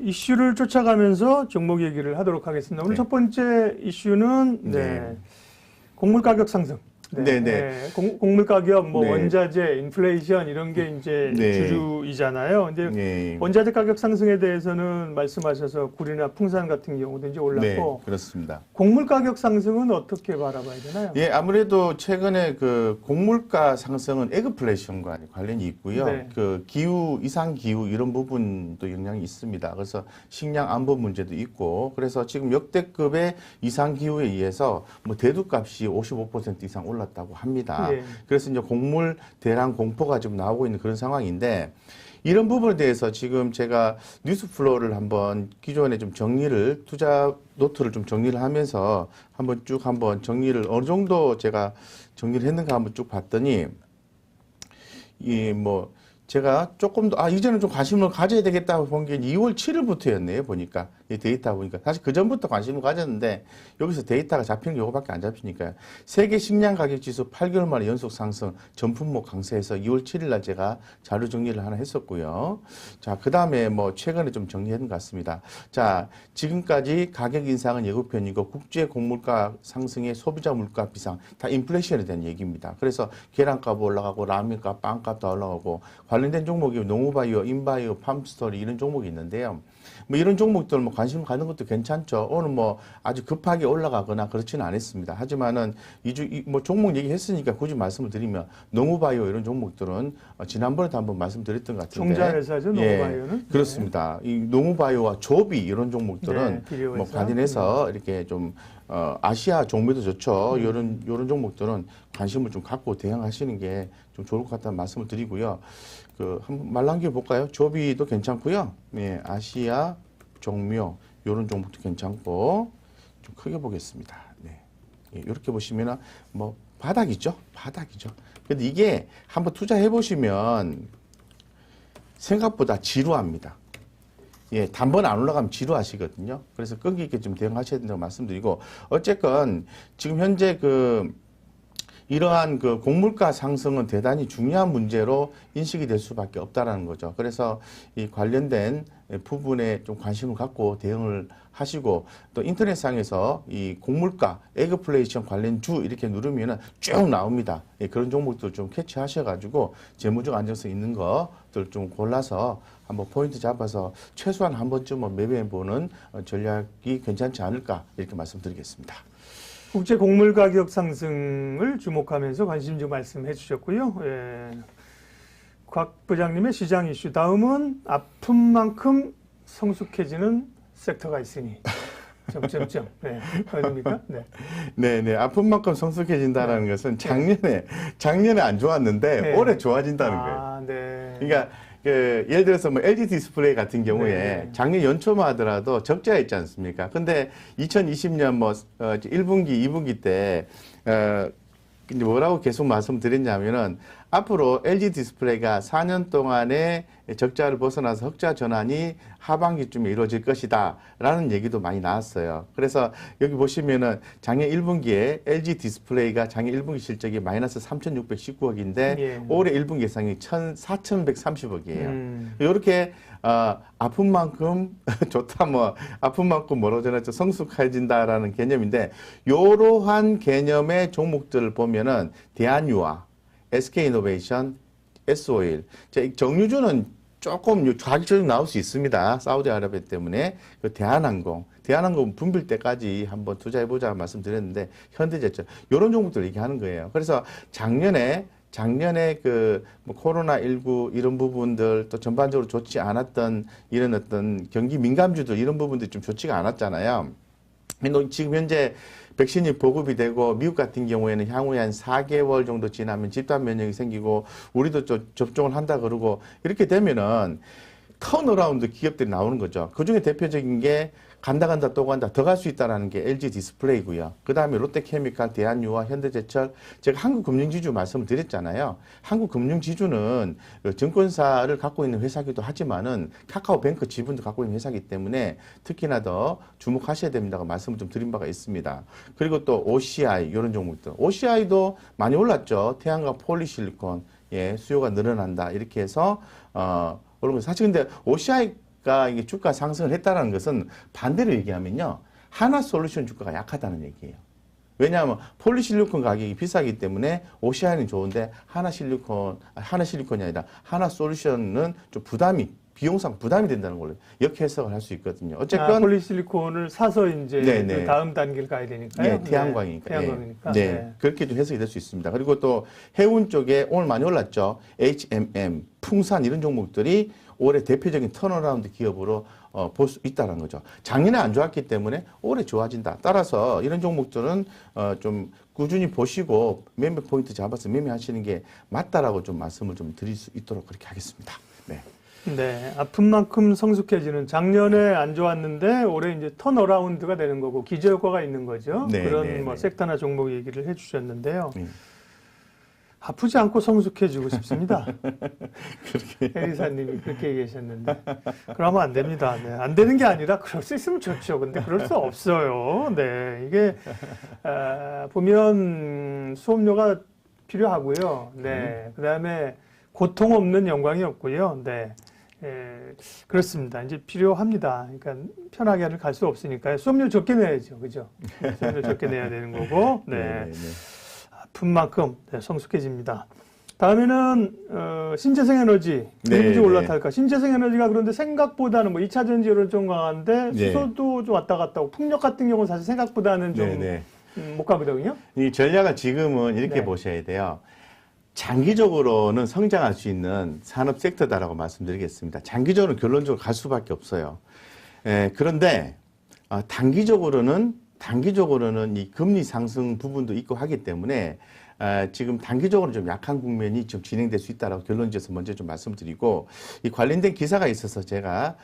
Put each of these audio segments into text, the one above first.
이슈를 쫓아가면서 종목 얘기를 하도록 하겠습니다. 오늘 네. 첫 번째 이슈는 네. 곡물 가격 상승. 네. 곡물 가격, 뭐 네. 원자재, 인플레이션 이런 게 이제 네. 주류이잖아요. 근데 네. 원자재 가격 상승에 대해서는 말씀하셔서 굴이나 풍산 같은 경우도 이제 올랐고, 네, 그렇습니다. 곡물 가격 상승은 어떻게 바라봐야 되나요? 예, 아무래도 최근에 그 곡물가 상승은 에그플레이션과 관련이 있고요. 네. 그 기후, 이상 기후 이런 부분도 영향이 있습니다. 그래서 식량 안보 문제도 있고, 그래서 지금 역대급의 이상 기후에 의해서 뭐 대두값이 55% 이상 올랐다고 합니다. 예. 그래서 이제 곡물 대량 공포가 지금 나오고 있는 그런 상황인데, 이런 부분에 대해서 지금 제가 뉴스 플로우를 한번 기존에 좀 정리를, 투자 노트를 좀 정리를 하면서 한번 쭉 한번 정리를 어느 정도 제가 정리를 했는가 한번 쭉 봤더니, 제가 조금 더, 이제는 좀 관심을 가져야 되겠다고 본 게 2월 7일부터였네요, 보니까. 이 데이터 보니까. 사실 그 전부터 관심을 가졌는데, 여기서 데이터가 잡히는 게 이거밖에 안 잡히니까요. 세계 식량 가격 지수 8개월 만에 연속 상승, 전품목 강세해서 2월 7일 날 제가 자료 정리를 하나 했었고요. 자, 그 다음에 뭐, 최근에 좀 정리한 것 같습니다. 자, 지금까지 가격 인상은 예고편이고, 국제 곡물가 상승에 소비자 물가 비상, 다 인플레이션에 대한 얘기입니다. 그래서 계란값 올라가고, 라면값, 빵값 다 올라가고, 관련된 종목이 농우바이오, 인바이오, 팜스토리 이런 종목이 있는데요. 뭐 이런 종목들 뭐 관심 갖는 것도 괜찮죠. 오늘 뭐 아주 급하게 올라가거나 그렇지는 않았습니다. 하지만은 뭐 종목 얘기했으니까 굳이 말씀을 드리면 농우바이오 이런 종목들은 지난번에도 한번 말씀드렸던 것 같은데. 종자회사죠, 농우바이오는. 예, 그렇습니다. 이 농우바이오와 조비 이런 종목들은 뭐 관련해서 이렇게 좀 아시아 종묘도 좋죠. 이런 종목들은 관심을 좀 갖고 대응하시는 게 좀 좋을 것 같다는 말씀을 드리고요. 한번 말 남겨 볼까요? 조비도 괜찮고요. 예, 아시아 종묘 이런 종목도 괜찮고 좀 크게 보겠습니다. 네, 예, 이렇게 보시면은 뭐 바닥이죠. 근데 이게 한번 투자해 보시면 생각보다 지루합니다. 예, 단번 안 올라가면 지루하시거든요. 그래서 끈기 있게 좀 대응하셔야 된다고 말씀드리고, 어쨌건 지금 현재 이러한 곡물가 상승은 대단히 중요한 문제로 인식이 될 수밖에 없다라는 거죠. 그래서 이 관련된 부분에 좀 관심을 갖고 대응을 하시고, 또 인터넷상에서 이 곡물가, 에그플레이션 관련 주 이렇게 누르면은 쭉 나옵니다. 예, 그런 종목들 좀 캐치하셔가지고 재무적 안정성 있는 것들 좀 골라서 한번 포인트 잡아서 최소한 한 번쯤은 매매해보는 전략이 괜찮지 않을까 이렇게 말씀드리겠습니다. 국제 곡물 가격 상승을 주목하면서 관심 좀 말씀해 주셨고요. 예. 곽 부장님의 시장 이슈. 다음은 아픈 만큼 성숙해지는 섹터가 있으니. 점점점. 네. 어딥니까? 네. 네. 아픈 만큼 성숙해진다는 것은 작년에 안 좋았는데 올해 좋아진다는 거예요. 네. 그러니까 예를 들어서 뭐 LG 디스플레이 같은 경우에 작년 연초만 하더라도 적자 있지 않습니까? 근데 2020년 뭐 1분기, 2분기 때 이제 뭐라고 계속 말씀드렸냐면은 앞으로 LG 디스플레이가 4년 동안의 적자를 벗어나서 흑자 전환이 하반기쯤에 이루어질 것이다 라는 얘기도 많이 나왔어요. 그래서 여기 보시면은 작년 1분기에 LG 디스플레이가 작년 1분기 실적이 마이너스 3,619억인데 올해 1분기 예상이 4,130억이에요. 이렇게 아픈 만큼 좋다, 뭐 아픈 만큼 뭐라고 전했죠, 성숙해진다라는 개념인데, 이러한 개념의 종목들을 보면은 대한유화, SK이노베이션, S오일, 정유주는 조금 가격적으로 나올 수 있습니다. 사우디아라비아 때문에. 대한항공 분빌 때까지 한번 투자해보자 말씀드렸는데, 현대제철 이런 종목들 얘기하는 거예요. 그래서 작년에 뭐 코로나19 이런 부분들, 또 전반적으로 좋지 않았던 이런 어떤 경기 민감주들 이런 부분들이 좀 좋지가 않았잖아요. 지금 현재 백신이 보급이 되고, 미국 같은 경우에는 향후에 한 4개월 정도 지나면 집단 면역이 생기고, 우리도 접종을 한다 그러고, 이렇게 되면은 턴어라운드 기업들이 나오는 거죠. 그 중에 대표적인 게 간다 또 간다 더 갈 수 있다라는 게 LG 디스플레이고요. 그 다음에 롯데케미칼, 대한유화, 현대제철. 제가 한국금융지주 말씀을 드렸잖아요. 한국금융지주는 증권사를 갖고 있는 회사기도 하지만은 카카오뱅크 지분도 갖고 있는 회사이기 때문에 특히나 더 주목하셔야 됩니다고 말씀을 좀 드린 바가 있습니다. 그리고 또 OCI 이런 종목들. OCI도 많이 올랐죠. 태양광 폴리실리콘 수요가 늘어난다 이렇게 해서 사실 근데 OCI 이게 주가 상승을 했다는 것은 반대로 얘기하면요. 하나솔루션 주가가 약하다는 얘기예요. 왜냐하면 폴리실리콘 가격이 비싸기 때문에 오시안이 좋은데 하나실리콘이 아니라 하나솔루션은 좀 비용상 부담이 된다는 걸로 이렇게 해석을 할 수 있거든요. 어쨌건 폴리실리콘을 사서 이제 네네. 그 다음 단계를 가야 되니까요. 네, 태양광이니까. 태양광이니까. 네. 네. 그렇게 좀 해석이 될 수 있습니다. 그리고 또 해운 쪽에 오늘 많이 올랐죠. HMM, 풍산 이런 종목들이 올해 대표적인 턴어라운드 기업으로 볼 수 있다는 거죠. 작년에 안 좋았기 때문에 올해 좋아진다. 따라서 이런 종목들은 좀 꾸준히 보시고 매매 포인트 잡아서 매매하시는 게 맞다라고 좀 말씀을 좀 드릴 수 있도록 그렇게 하겠습니다. 네. 네, 아픈 만큼 성숙해지는 작년에 안 좋았는데 올해 이제 턴어라운드가 되는 거고 기저효과가 있는 거죠. 네, 그런 네, 뭐 네. 섹터나 종목 얘기를 해주셨는데요. 아프지 않고 성숙해지고 싶습니다. 해리사님이 그렇게 얘기하셨는데 그러면 안 됩니다. 네, 안 되는 게 아니라 그럴 수 있으면 좋죠. 근데 그럴 수 없어요. 네, 이게 보면 수업료가 필요하고요. 네, 그다음에 고통 없는 영광이 없고요. 네. 그렇습니다. 이제 필요합니다. 그러니까 편하게 갈 수 없으니까요. 수업료 적게 내야죠. 그죠? 수업료 적게 내야 되는 거고. 네. 아픈 만큼 성숙해집니다. 다음에는 신재생 에너지 금지 올라탈까? 신재생 에너지가 그런데 생각보다는 뭐 2차 전지율은 좀 강한데 수소도 좀 왔다 갔다 하고 풍력 같은 경우는 사실 생각보다는 좀 못 가거든요. 이 전략을 지금은 이렇게 보셔야 돼요. 장기적으로는 성장할 수 있는 산업 섹터다라고 말씀드리겠습니다. 장기적으로는 결론적으로 갈 수밖에 없어요. 그런데 단기적으로는 이 금리 상승 부분도 있고 하기 때문에 지금 단기적으로 좀 약한 국면이 좀 진행될 수 있다라고 결론지어서 먼저 좀 말씀드리고, 이 관련된 기사가 있어서 제가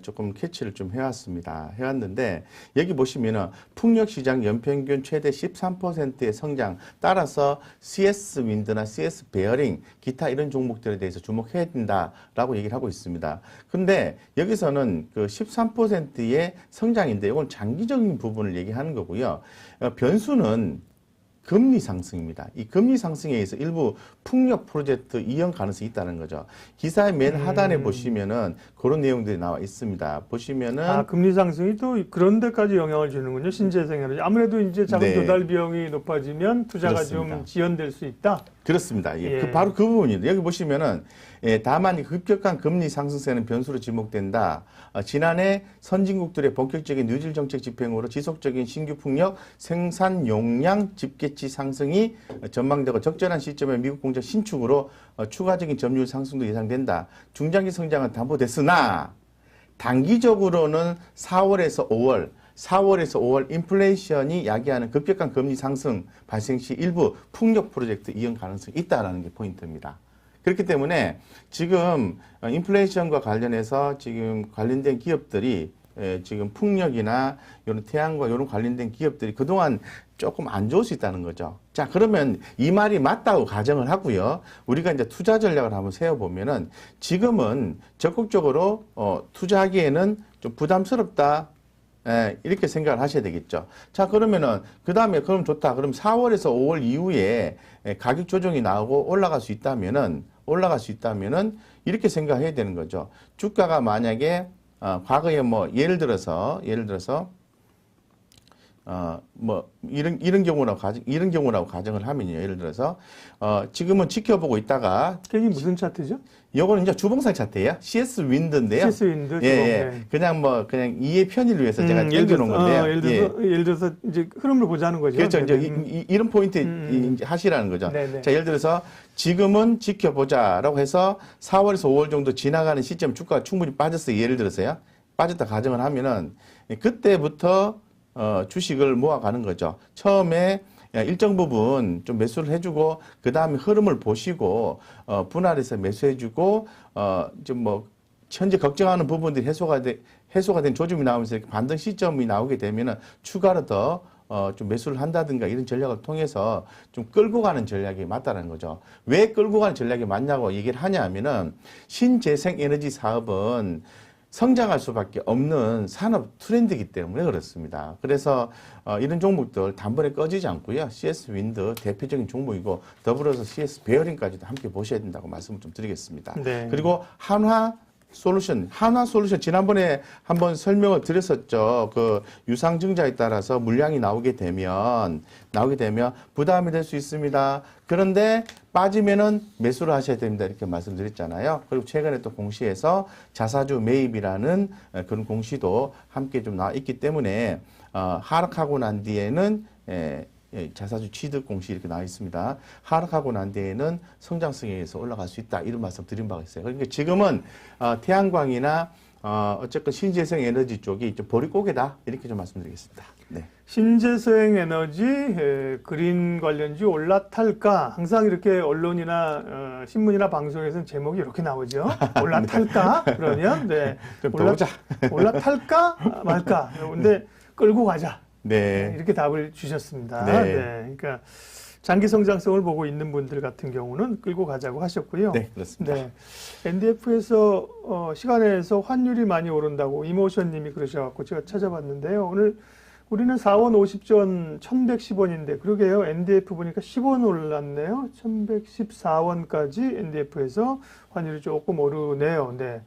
조금 캐치를 좀 해왔는데 여기 보시면은 풍력 시장 연평균 최대 13%의 성장, 따라서 CS 윈드나 CS 베어링 기타 이런 종목들에 대해서 주목해야 된다라고 얘기를 하고 있습니다. 근데 여기서는 그 13%의 성장인데 이건 장기적인 부분을 얘기하는 거고요. 변수는 금리 상승입니다. 이 금리 상승에 의해서 일부 풍력 프로젝트 이용 가능성이 있다는 거죠. 기사의 맨 하단에 보시면은 그런 내용들이 나와 있습니다. 보시면은 금리 상승이 또 그런 데까지 영향을 주는군요. 신재생 에너지. 아무래도 이제 자금 조달 비용이 높아지면 투자가 그렇습니다. 좀 지연될 수 있다. 그렇습니다. 바로 그 부분입니다. 여기 보시면은 다만 급격한 금리 상승세는 변수로 지목된다. 지난해 선진국들의 본격적인 뉴딜 정책 집행으로 지속적인 신규 풍력 생산 용량 집계치 상승이 전망되고 적절한 시점에 미국 공장 신축으로 추가적인 점유율 상승도 예상된다. 중장기 성장은 담보됐으나 단기적으로는 4월에서 5월 인플레이션이 야기하는 급격한 금리 상승 발생 시 일부 풍력 프로젝트 이용 가능성이 있다라는 게 포인트입니다. 그렇기 때문에 지금 인플레이션과 관련해서 지금 관련된 기업들이 지금 풍력이나 이런 태양광 이런 관련된 기업들이 그동안 조금 안 좋을 수 있다는 거죠. 자, 그러면 이 말이 맞다고 가정을 하고요. 우리가 이제 투자 전략을 한번 세워보면은 지금은 적극적으로 투자하기에는 좀 부담스럽다. 이렇게 생각을 하셔야 되겠죠. 자, 그러면은, 그럼 좋다. 그럼 4월에서 5월 이후에 가격 조정이 나오고 올라갈 수 있다면은, 이렇게 생각해야 되는 거죠. 주가가 만약에, 과거에 예를 들어서, 이런 경우라고 가정을 하면요. 예를 들어서, 지금은 지켜보고 있다가. 이게 무슨 차트죠? 요거는 이제 주봉상 차트예요. CS 윈드인데요. CS 윈드. 그냥 이해 편의를 위해서 제가 땡겨놓은 건데요. 예를 들어서 이제 흐름을 보자는 거죠. 그렇죠. 이제 이런 포인트 이제 하시라는 거죠. 자, 예를 들어서 지금은 지켜보자라고 해서 4월에서 5월 정도 지나가는 시점 주가가 충분히 빠졌어요. 예를 들어서요. 빠졌다 가정을 하면은 그때부터 주식을 모아가는 거죠. 처음에 일정 부분 좀 매수를 해주고 그 다음에 흐름을 보시고 분할해서 매수해주고 좀 현재 걱정하는 부분들이 해소가 된 조짐이 나오면서 이렇게 반등 시점이 나오게 되면은 추가로 더 좀 매수를 한다든가 이런 전략을 통해서 좀 끌고 가는 전략이 맞다는 거죠. 왜 끌고 가는 전략이 맞냐고 얘기를 하냐면은 신재생 에너지 사업은 성장할 수밖에 없는 산업 트렌드이기 때문에 그렇습니다. 그래서 이런 종목들 단번에 꺼지지 않고요. CS 윈드 대표적인 종목이고 더불어서 CS 베어링까지도 함께 보셔야 된다고 말씀을 좀 드리겠습니다. 그리고 한화 솔루션, 한화 솔루션 지난번에 한번 설명을 드렸었죠. 그 유상증자에 따라서 물량이 나오게 되면 부담이 될 수 있습니다. 그런데 빠지면은 매수를 하셔야 됩니다. 이렇게 말씀드렸잖아요. 그리고 최근에 또 공시에서 자사주 매입이라는 그런 공시도 함께 좀 나와 있기 때문에 하락하고 난 뒤에는 자사주 취득 공시 이렇게 나와 있습니다. 하락하고 난 뒤에는 성장성에 의해서 올라갈 수 있다. 이런 말씀 드린 바가 있어요. 그러니까 지금은 태양광이나 어쨌건 신재생 에너지 쪽이 좀 보릿고개다. 이렇게 좀 말씀드리겠습니다. 네. 신재생 에너지, 그린 관련주 올라탈까? 항상 이렇게 언론이나 신문이나 방송에서는 제목이 이렇게 나오죠. 올라탈까? 그러면 네. 좀 더 보자. 올라탈까? 말까? 근데 끌고 가자. 네. 이렇게 답을 주셨습니다. 네. 네. 그러니까 장기 성장성을 보고 있는 분들 같은 경우는 끌고 가자고 하셨고요. 네, 그렇습니다. 네. NDF에서 시간에서 환율이 많이 오른다고 이모션님이 그러셔갖고 제가 찾아봤는데요. 오늘 우리는 4원 50전 1110원인데 그러게요. NDF 보니까 10원 올랐네요. 1114원까지 NDF에서 환율이 조금 오르네요. 네.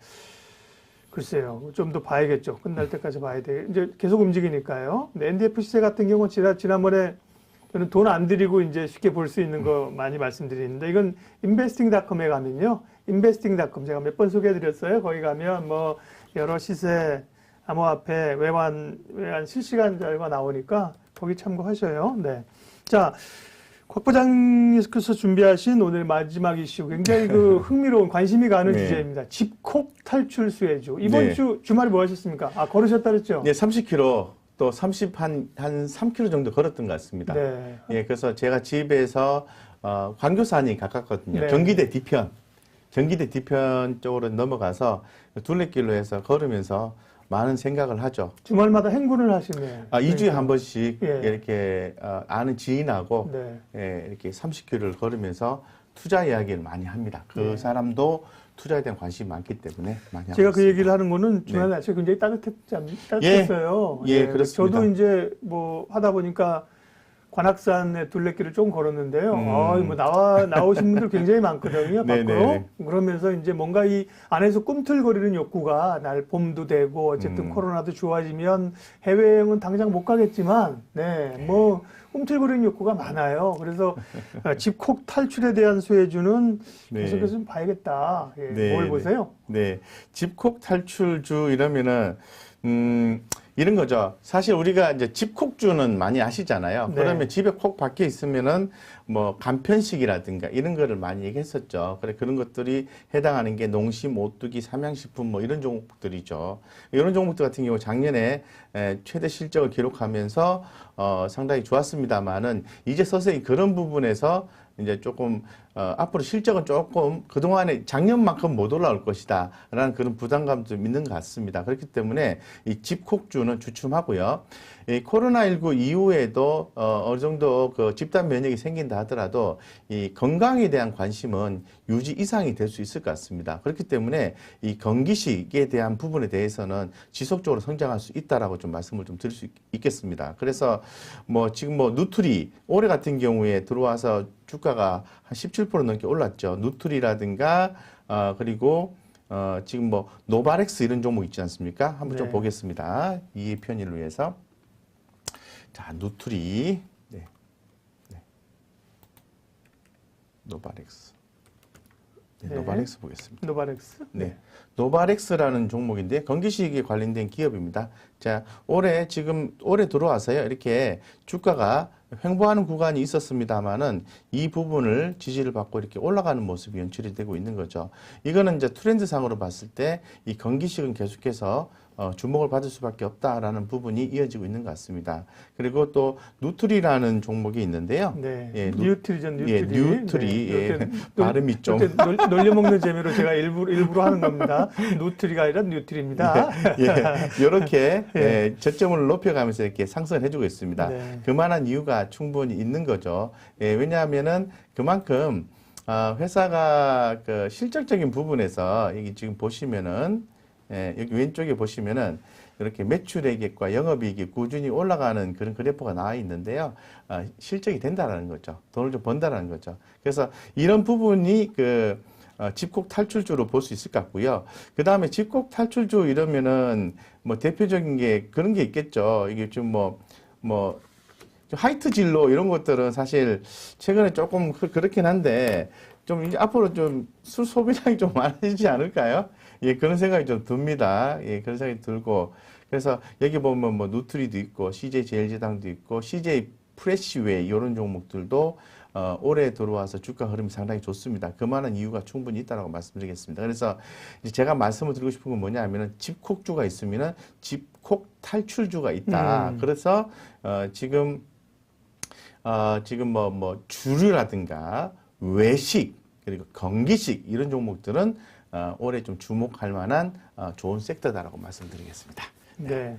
글쎄요. 좀 더 봐야겠죠. 끝날 때까지 봐야 돼. 이제 계속 움직이니까요. 근데 NDF 시세 같은 경우는 지난번에 저는 돈 안 들이고 이제 쉽게 볼 수 있는 거 많이 말씀드리는데 이건 investing.com에 가면요. investing.com 제가 몇 번 소개해드렸어요. 거기 가면 뭐 여러 시세, 암호화폐, 외환 실시간 자료가 나오니까 거기 참고하셔요. 네. 자, 곽 부장님께서 준비하신 오늘 마지막 이슈 굉장히 그 흥미로운 관심이 가는 네. 주제입니다. 집콕 탈출 수혜주. 이번 네. 주 주말에 뭐 하셨습니까? 걸으셨다 그랬죠? 네, 30km 또 30한 3km 정도 걸었던 것 같습니다. 네. 예, 그래서 제가 집에서 광교산이 가깝거든요. 네. 경기대 뒤편 쪽으로 넘어가서 둘레길로 해서 걸으면서 많은 생각을 하죠. 주말마다 행군을 하시네요. 2주에 한 번씩 예. 이렇게 아는 지인하고 네. 이렇게 30km를 걸으면서 투자 이야기를 많이 합니다. 그 네. 사람도 투자에 대한 관심이 많기 때문에 많이 하고 제가 그 있습니다. 얘기를 하는 거는 주말 날씨가 굉장히 따뜻했어요. 예, 그렇습니다. 저도 이제 뭐 하다 보니까 관악산의 둘레길을 좀 걸었는데요. 뭐 나오신 분들 굉장히 많거든요. 밖으로. 네네. 그러면서 이제 뭔가 이 안에서 꿈틀거리는 욕구가 날 봄도 되고 어쨌든 코로나도 좋아지면 해외여행은 당장 못 가겠지만 뭐 꿈틀거리는 욕구가 많아요. 그래서 집콕 탈출에 대한 수혜주는 네. 계속해서 좀 봐야겠다. 예, 네, 뭘 네. 보세요? 네. 집콕 탈출주 이러면은, 이런 거죠. 사실 우리가 이제 집콕주는 많이 아시잖아요. 네. 그러면 집에 콕 박혀 있으면은 뭐 간편식이라든가 이런 거를 많이 얘기했었죠. 그런 것들이 해당하는 게 농심, 오뚜기, 삼양식품 뭐 이런 종목들이죠. 이런 종목들 같은 경우 작년에 최대 실적을 기록하면서 상당히 좋았습니다만은 이제 서서히 그런 부분에서 이제 조금 앞으로 실적은 조금 그동안에 작년만큼 못 올라올 것이다 라는 그런 부담감도 좀 있는 것 같습니다. 그렇기 때문에 이 집콕주는 주춤하고요. 이 코로나19 이후에도 어느 정도 그 집단 면역이 생긴다 하더라도 이 건강에 대한 관심은 유지 이상이 될 수 있을 것 같습니다. 그렇기 때문에 이 건기식에 대한 부분에 대해서는 지속적으로 성장할 수 있다라고 좀 말씀을 좀 드릴 수 있겠습니다. 그래서 뭐 지금 뭐 누트리 올해 같은 경우에 들어와서 주가가 한 17% 넘게 올랐죠. 누트리라든가 그리고 지금 뭐 노바렉스 이런 종목 있지 않습니까? 한번 좀 네. 보겠습니다. 이해 편의를 위해서. 자, 누트리. 네. 노바렉스. 네, 네. 노바렉스 보겠습니다. 노바렉스? 네. 노바렉스라는 종목인데 건기식에 관련된 기업입니다. 자, 올해 들어와서요. 이렇게 주가가 횡보하는 구간이 있었습니다만은 이 부분을 지지를 받고 이렇게 올라가는 모습이 연출이 되고 있는 거죠. 이거는 이제 트렌드상으로 봤을 때 이 건기식은 계속해서 주목을 받을 수밖에 없다라는 부분이 이어지고 있는 것 같습니다. 그리고 또 누트리라는 종목이 있는데요. 네. 예, 뉴트리죠, 뉴트리. 예, 뉴트리. 네. 예, 이렇게 발음이 좀. 이렇게 놀려먹는 재미로 제가 일부러 하는 겁니다. 누트리가 아니라 뉴트리입니다. 예, 이렇게 저점을 높여가면서 이렇게 상승을 해주고 있습니다. 네. 그만한 이유가 충분히 있는 거죠. 예, 왜냐하면은 그만큼 회사가 그 실적적인 부분에서 여기 지금 보시면은 여기 왼쪽에 보시면은 이렇게 매출액과 영업이익이 꾸준히 올라가는 그런 그래프가 나와 있는데요. 실적이 된다라는 거죠. 돈을 좀 번다라는 거죠. 그래서 이런 부분이 집콕 탈출주로 볼 수 있을 것 같고요. 그 다음에 집콕 탈출주 이러면은 뭐 대표적인 게 그런 게 있겠죠. 이게 좀 좀 하이트 진로 이런 것들은 사실 최근에 조금 그렇긴 한데 좀 이제 앞으로 좀 술 소비량이 좀 많아지지 않을까요? 예, 그런 생각이 좀 듭니다. 예, 그런 생각이 들고. 그래서 여기 보면 뭐 누트리도 있고 CJ 제일제당도 있고 CJ 프레시웨이 이런 종목들도 올해 들어와서 주가 흐름이 상당히 좋습니다. 그만한 이유가 충분히 있다고 말씀드리겠습니다. 그래서 이제 제가 말씀을 드리고 싶은 건 뭐냐면은 집콕주가 있으면은 집콕 탈출주가 있다. 그래서 지금 주류라든가 외식 그리고 건기식 이런 종목들은 올해 좀 주목할 만한 좋은 섹터다라고 말씀드리겠습니다. 네.